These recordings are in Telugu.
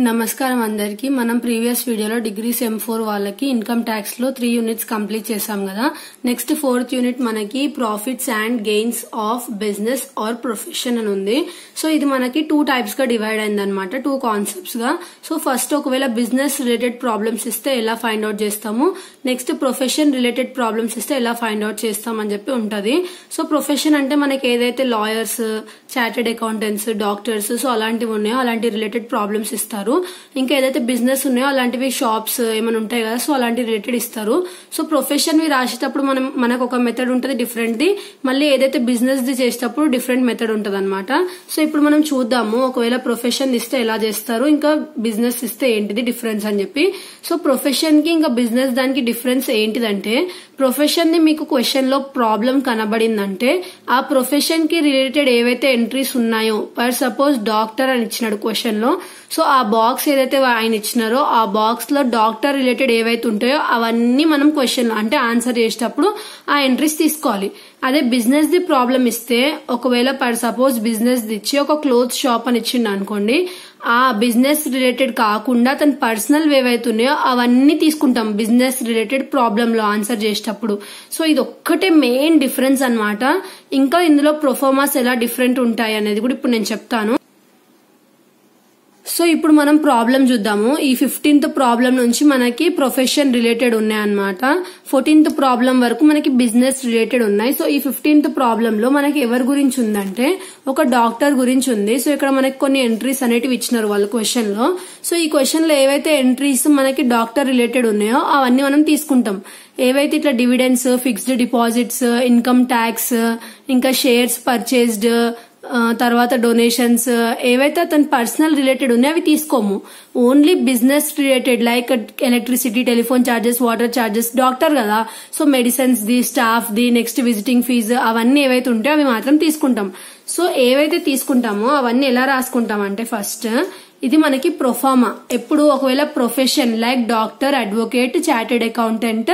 నమస్కారం అందరికి. మనం ప్రీవియస్ వీడియోలో డిగ్రీ సెమ్ 4 వాళ్ళకి ఇన్కమ్ ట్యాక్స్ లో 3 యూనిట్స్ కంప్లీట్ చేసాం కదా. నెక్స్ట్ 4th యూనిట్ మనకి profits and gains of business are profession అని ఉంది. సో ఇది మనకి 2 టైప్స్ గా డివైడ్ అయింది అనమాట, 2 కాన్సెప్ట్స్ గా. సో ఫస్ట్ ఒకవేళ బిజినెస్ రిలేటెడ్ ప్రాబ్లమ్స్ ఇస్తే ఎలా ఫైండ్ అవుట్ చేస్తాము, నెక్స్ట్ ప్రొఫెషన్ రిలేటెడ్ ప్రాబ్లమ్స్ ఇస్తే ఎలా ఫైండ్ అవుట్ చేస్తాం అని చెప్పి ఉంటది. సో ప్రొఫెషన్ అంటే మనకి ఏదైతే lawyers, chartered accountants, doctors so అలాంటివి ఉన్నాయో అలాంటి రిలేటెడ్ ప్రాబ్లమ్స్ ఇస్తారు. ఇంకా ఏదైతే బిజినెస్ ఉన్నాయో అలాంటివి షాప్స్ ఏమైనా ఉంటాయి కదా, సో అలాంటి రిలేటెడ్ ఇస్తారు. సో ప్రొఫెషన్ వి రాసేటప్పుడు మనకు ఒక మెథడ్ ఉంటుంది డిఫరెంట్ ది, మళ్ళీ ఏదైతే బిజినెస్ ది చేసేటప్పుడు డిఫరెంట్ మెథడ్ ఉంటుంది అనమాట. సో ఇప్పుడు మనం చూద్దాము ఒకవేళ ప్రొఫెషన్ ఇస్తే ఎలా చేస్తారు, ఇంకా బిజినెస్ ఇస్తే ఏంటిది డిఫరెన్స్ అని చెప్పి. సో ప్రొఫెషన్ కి ఇంకా బిజినెస్ దానికి డిఫరెన్స్ ఏంటిదంటే, ప్రొఫెషన్ ని మీకు క్వశ్చన్ లో ప్రాబ్లం కనబడిందంటే ఆ ప్రొఫెషన్ కి రిలేటెడ్ ఏవైతే ఎంట్రీస్ ఉన్నాయో, ఫర్ సపోజ్ డాక్టర్ అని ఇచ్చినాడు క్వశ్చన్ లో, సో ఆ బాక్స్ ఏదైతే ఆయన ఇచ్చినారో ఆ బాక్స్ లో డాక్టర్ రిలేటెడ్ ఏవైతే ఉంటాయో అవన్నీ మనం క్వశ్చన్ లో అంటే ఆన్సర్ చేసేటప్పుడు ఆ ఎంట్రీస్ తీసుకోవాలి. అదే బిజినెస్ ది ప్రాబ్లం ఇస్తే, ఒకవేళ ఫర్ సపోజ్ బిజినెస్ ది ఇచ్చి ఒక క్లోత్ షాప్ అని ఇచ్చిండు అనుకోండి, ఆ బిజినెస్ రిలేటెడ్ కాకుండా తన పర్సనల్ ఏవైతే ఉన్నాయో అవన్నీ తీసుకుంటాం బిజినెస్ రిలేటెడ్ ప్రాబ్లం లో ఆన్సర్ చేసేటప్పుడు. సో ఇది ఒక్కటే మెయిన్ డిఫరెన్స్ అన్నమాట. ఇంకా ఇందులో ప్రొఫార్మాస్ ఎలా డిఫరెంట్ ఉంటాయి అనేది కూడా ఇప్పుడు నేను చెప్తాను. సో ఇప్పుడు మనం ప్రాబ్లం చూద్దాము. ఈ 15th ప్రాబ్లం నుంచి మనకి ప్రొఫెషన్ రిలేటెడ్ ఉన్నాయన్నమాట. 14th ప్రాబ్లం వరకు మనకి బిజినెస్ రిలేటెడ్ ఉన్నాయి. సో ఈ 15th ప్రాబ్లం లో మనకి ఎవరి గురించి ఉందంటే ఒక డాక్టర్ గురించి ఉంది. సో ఇక్కడ మనకి కొన్ని ఎంట్రీస్ అనేటివి ఇచ్చినారు వాళ్ళు క్వశ్చన్ లో. సో ఈ క్వశ్చన్ లో ఏవైతే ఎంట్రీస్ మనకి డాక్టర్ రిలేటెడ్ ఉన్నాయో అవన్నీ మనం తీసుకుంటాం. ఏవైతే ఇట్లా dividends, fixed deposits, income tax, ఇంకా షేర్స్ పర్చేస్డ్, తర్వాత డొనేషన్స్, ఏవైతే అతని పర్సనల్ రిలేటెడ్ ఉన్నాయో అవి తీసుకోము. Only business related like electricity, telephone charges, water charges, doctor కదా, సో మెడిసిన్స్ ది, స్టాఫ్ ది, నెక్స్ట్ విజిటింగ్ ఫీజు అవన్నీ ఏవైతే ఉంటాయో అవి మాత్రం తీసుకుంటాం. సో ఏవైతే తీసుకుంటామో అవన్నీ ఎలా రాసుకుంటాం అంటే, ఫస్ట్ ఇది మనకి ప్రొఫార్మా. ఎప్పుడు ఒకవేళ profession like doctor, advocate, chartered accountant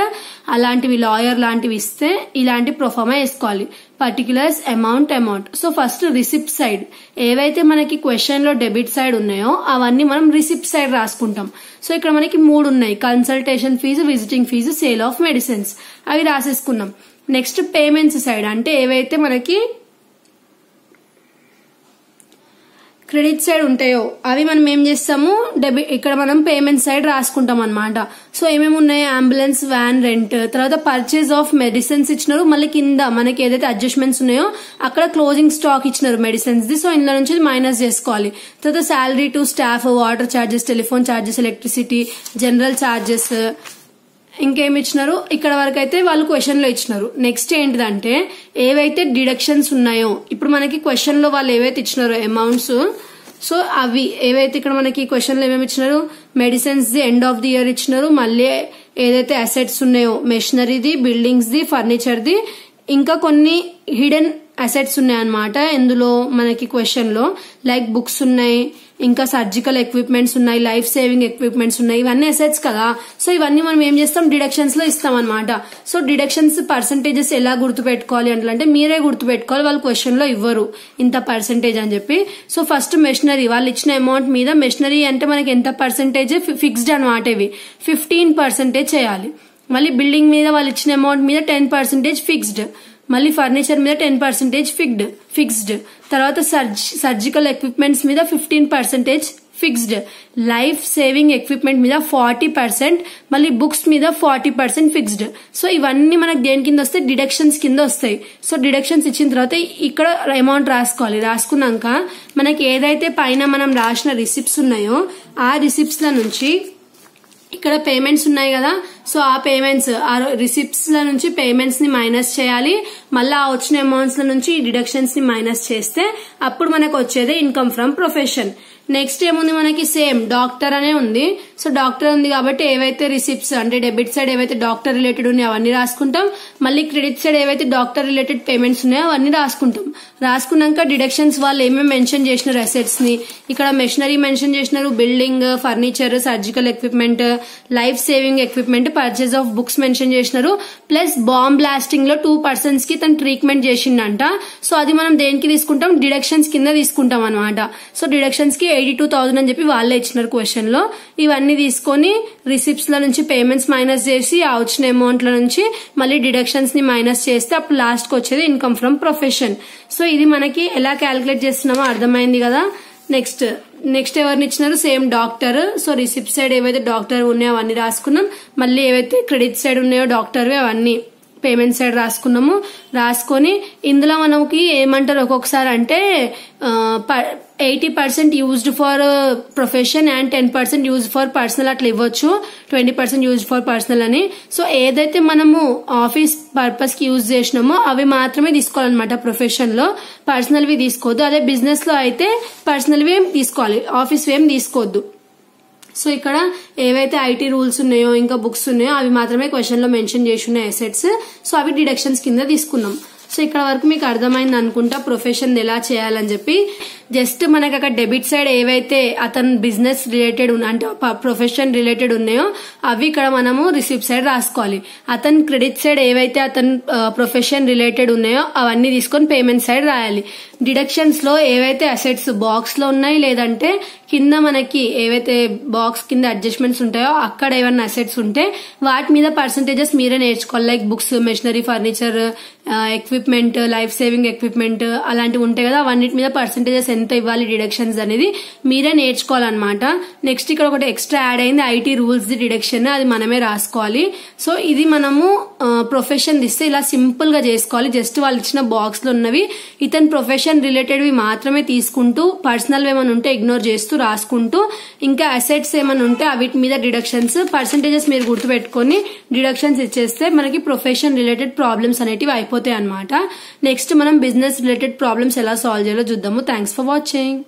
అలాంటివి, లాయర్ లాంటివి ఇస్తే ఇలాంటి ప్రొఫార్మా వేసుకోవాలి. Particulars, amount. So first receipt side ఏవైతే మనకి క్వశ్చన్ లో డెబిట్ సైడ్ ఉన్నాయో అవన్నీ మనం రిసిప్ట్ సైడ్ రాసుకుంటాం. సో ఇక్కడ మనకి 3 ఉన్నాయి, consultation fees, visiting fees, sale of medicines, అవి రాసేసుకున్నాం. నెక్స్ట్ పేమెంట్స్ సైడ్ అంటే ఏవైతే మనకి క్రెడిట్ సైడ్ ఉంటాయో అవి మనం ఏం చేస్తాము, ఇక్కడ మనం పేమెంట్ సైడ్ రాసుకుంటాం అనమాట. సో ఏమేమి ఉన్నాయి, అంబులెన్స్, వ్యాన్ రెంట్, తర్వాత పర్చేజ్ ఆఫ్ మెడిసిన్స్ ఇచ్చినారు. మళ్ళీ కింద మనకి ఏదైతే అడ్జస్ట్మెంట్స్ ఉన్నాయో అక్కడ క్లోజింగ్ స్టాక్ ఇచ్చినారు మెడిసిన్స్ ది, సో ఇందులో నుంచి మైనస్ చేసుకోవాలి. తర్వాత salary to staff, water charges, telephone charges, electricity, general charges, ఇంకేమి ఇచ్చినారు ఇక్కడ వరకు అయితే వాళ్ళు క్వశ్చన్ లో ఇచ్చినారు. నెక్స్ట్ ఏంటిదంటే ఏవైతే డిడక్షన్స్ ఉన్నాయో, ఇప్పుడు మనకి క్వశ్చన్ లో వాళ్ళు ఏవైతే ఇచ్చినారో అమౌంట్స్, సో అవి ఏవైతే ఇక్కడ మనకి క్వశ్చన్ లో ఏమేమి ఇచ్చినారు, medicines the end of the year ఇచ్చినారు. మళ్ళీ ఏదైతే అసెట్స్ ఉన్నాయో మెషినరీది, బిల్డింగ్స్ ది, ఫర్నిచర్ ది, ఇంకా కొన్ని హిడెన్ అసెట్స్ ఉన్నాయన్నమాట ఇందులో మనకి క్వశ్చన్ లో, లైక్ బుక్స్ ఉన్నాయి, ఇంకా సర్జికల్ ఎక్విప్మెంట్స్ ఉన్నాయి, లైఫ్ సేవింగ్ ఎక్విప్మెంట్స్ ఉన్నాయి, ఇవన్నీ అసెట్స్ కదా. సో ఇవన్నీ మనం ఏం చేస్తాం, డిడక్షన్స్ లో ఇస్తాం అనమాట. సో డిడక్షన్స్ పర్సెంటేజెస్ ఎలా గుర్తుపెట్టుకోవాలి అంటే మీరే గుర్తుపెట్టుకోవాలి, వాళ్ళు క్వశ్చన్ లో ఇవ్వరు ఇంత పర్సెంటేజ్ అని చెప్పి. సో ఫస్ట్ మెషినరీ వాళ్ళు ఇచ్చిన అమౌంట్ మీద మెషినరీ అంటే మనకి ఎంత పర్సెంటేజ్ ఫిక్స్డ్ అనమాట, ఇవి 15% చేయాలి. మళ్ళీ బిల్డింగ్ మీద వాళ్ళు ఇచ్చిన అమౌంట్ మీద 10% ఫిక్స్డ్, మళ్ళీ ఫర్నిచర్ మీద 10% ఫిక్స్డ్, తర్వాత సర్జికల్ ఎక్విప్మెంట్స్ మీద 15% ఫిక్స్డ్, లైఫ్ సేవింగ్ ఎక్విప్మెంట్ మీద 40%, మళ్ళీ బుక్స్ మీద 40% ఫిక్స్డ్. సో ఇవన్నీ మనకు దేని కింద వస్తాయి, డిడక్షన్స్ కింద వస్తాయి. సో డిడక్షన్స్ ఇచ్చిన తర్వాత ఇక్కడ అమౌంట్ రాసుకోవాలి. రాసుకున్నాక మనకి ఏదైతే పైన మనం రాసిన రిసిప్ట్స్ ఉన్నాయో ఆ రిసిప్ట్స్ ల నుంచి ఇక్కడ పేమెంట్స్ ఉన్నాయి కదా, సో ఆ పేమెంట్స్, ఆ రిసిప్ట్స్ ల నుంచి పేమెంట్స్ ని మైనస్ చేయాలి. మళ్ళీ ఆ వచ్చిన అమౌంట్స్ ల నుంచి డిడక్షన్స్ ని మైనస్ చేస్తే అప్పుడు మనకు వచ్చేదే ఇన్కమ్ ఫ్రమ్ ప్రొఫెషన్. నెక్స్ట్ ఏముంది మనకి, సేమ్ డాక్టర్ అనే ఉంది. సో డాక్టర్ ఉంది కాబట్టి ఏవైతే రిసిప్ట్స్ అంటే డెబిట్ సైడ్ ఏవైతే డాక్టర్ రిలేటెడ్ ఉన్నాయో అవన్నీ రాసుకుంటాం. మళ్ళీ క్రెడిట్ సైడ్ ఏవైతే డాక్టర్ రిలేటెడ్ పేమెంట్స్ ఉన్నాయో అవన్నీ రాసుకుంటాం. రాసుకున్నాక డిడక్షన్స్ వాళ్ళు ఏమేమి మెన్షన్ చేసినారు అసెట్స్ ని, ఇక్కడ మెషినరీ మెన్షన్ చేసినారు, building, furniture, surgical equipment, life saving equipment, purchase of books mention చేసినారు. ప్లస్ బాంబ్ బ్లాస్టింగ్ లో 2 persons కి తను ట్రీట్మెంట్ చేసిండంట. సో అది మనం దేనికి తీసుకుంటాం, డిడక్షన్స్ కింద తీసుకుంటాం అనమాట. సో డిడక్షన్స్ కి 82,000 అని చెప్పి వాళ్ళే ఇచ్చినారు క్వశ్చన్ లో. ఇవన్నీ తీసుకొని రిసిప్ట్స్ లో నుంచి పేమెంట్స్ మైనస్ చేసి ఆ వచ్చిన అమౌంట్ లో నుంచి మళ్ళీ డిడక్షన్స్ ని మైనస్ చేస్తే అప్పుడు లాస్ట్ కి వచ్చేది ఇన్కమ్ ఫ్రమ్ ప్రొఫెషన్. సో ఇది మనకి ఎలా క్యాలిక్యులేట్ చేస్తున్నామో అర్థమైంది కదా. నెక్స్ట్ ఎవరిని ఇచ్చినారు, same doctor. So receipt side ఏవైతే డాక్టర్ ఉన్నాయో అవన్నీ రాసుకున్నాం, మళ్ళీ ఏవైతే క్రెడిట్ సైడ్ ఉన్నాయో డాక్టర్వి అవన్నీ పేమెంట్ సైడ్ రాసుకున్నాము. రాసుకొని ఇందులో మనకి ఏమంటారు ఒక్కొక్కసారి అంటే 80% used for profession and 10% used for personal అట్లా ఇవ్వచ్చు, 20% యూజ్డ్ ఫర్ పర్సనల్ అని. సో ఏదైతే మనము ఆఫీస్ పర్పస్ కి యూజ్ చేసినామో అవి మాత్రమే తీసుకోవాలన్నమాట ప్రొఫెషన్ లో, పర్సనల్ వి తీసుకోవద్దు. అదే బిజినెస్ లో అయితే పర్సనల్ వి ఏం తీసుకోవాలి, ఆఫీస్ ఏం తీసుకోవద్దు. సో ఇక్కడ ఏవైతే ఐటీ రూల్స్ ఉన్నాయో ఇంకా బుక్స్ ఉన్నాయో అవి మాత్రమే క్వశ్చన్ లో మెన్షన్ చేసి ఉన్నాయి అసెట్స్. సో అవి డిడక్షన్స్ కింద తీసుకున్నాం. సో ఇక్కడ వరకు మీకు అర్థమైంది అనుకుంటా ప్రొఫెషన్ ఎలా చేయాలని చెప్పి. జస్ట్ మనకి అక్కడ డెబిట్ సైడ్ ఏవైతే అతను బిజినెస్ రిలేటెడ్ అంటే ప్రొఫెషన్ రిలేటెడ్ ఉన్నాయో అవి ఇక్కడ మనము రిసిప్ట్ సైడ్ రాసుకోవాలి. అతను క్రెడిట్ సైడ్ ఏవైతే అతను ప్రొఫెషన్ రిలేటెడ్ ఉన్నాయో అవన్నీ తీసుకొని పేమెంట్ సైడ్ రాయాలి. డిడక్షన్స్ లో ఏవైతే అసెట్స్ బాక్స్ లో ఉన్నాయి లేదంటే కింద మనకి ఏవైతే బాక్స్ కింద అడ్జస్ట్మెంట్స్ ఉంటాయో అక్కడ ఏమైనా అసెట్స్ ఉంటే వాటి మీద పర్సంటేజెస్ మీరే నేర్చుకోవాలి. Like books, machinery, furniture, equipment, life saving equipment అలాంటివి ఉంటాయి కదా, అవన్నిటి మీద పర్సంటేజెస్ ఎంత ఇవ్వాలి డిడక్షన్స్ అనేది మీరే నేర్చుకోవాలన్నమాట. నెక్స్ట్ ఇక్కడ ఒకటి ఎక్స్ట్రా యాడ్ అయింది ఐటీ రూల్స్ ది డిడక్షన్, అది మనమే రాసుకోవాలి. సో ఇది మనము ప్రొఫెషన్ ఇస్తే ఇలా సింపుల్ గా చేసుకోవాలి. జస్ట్ వాళ్ళు ఇచ్చిన బాక్స్ లో ఉన్నవి ఇతని ప్రొఫెషన్ రిలేటెడ్ వి మాత్రమే తీసుకుంటూ పర్సనల్ ఏమైనా ఉంటే ఇగ్నోర్ చేస్తూ రాసుకుంటూ ఇంకా అసెట్స్ ఏమైనా ఉంటే వీటి మీద డిడక్షన్స్ పర్సంటేజెస్ మీరు గుర్తుపెట్టుకుని డిడక్షన్స్ ఇచ్చేస్తే మనకి ప్రొఫెషన్ రిలేటెడ్ ప్రాబ్లమ్స్ అనేటివి అయిపోతాయి అన్నమాట. నెక్స్ట్ మనం బిజినెస్ రిలేటెడ్ ప్రాబ్లమ్స్ ఎలా సాల్వ్ చేయాలో చూద్దాము. Thanks for watching.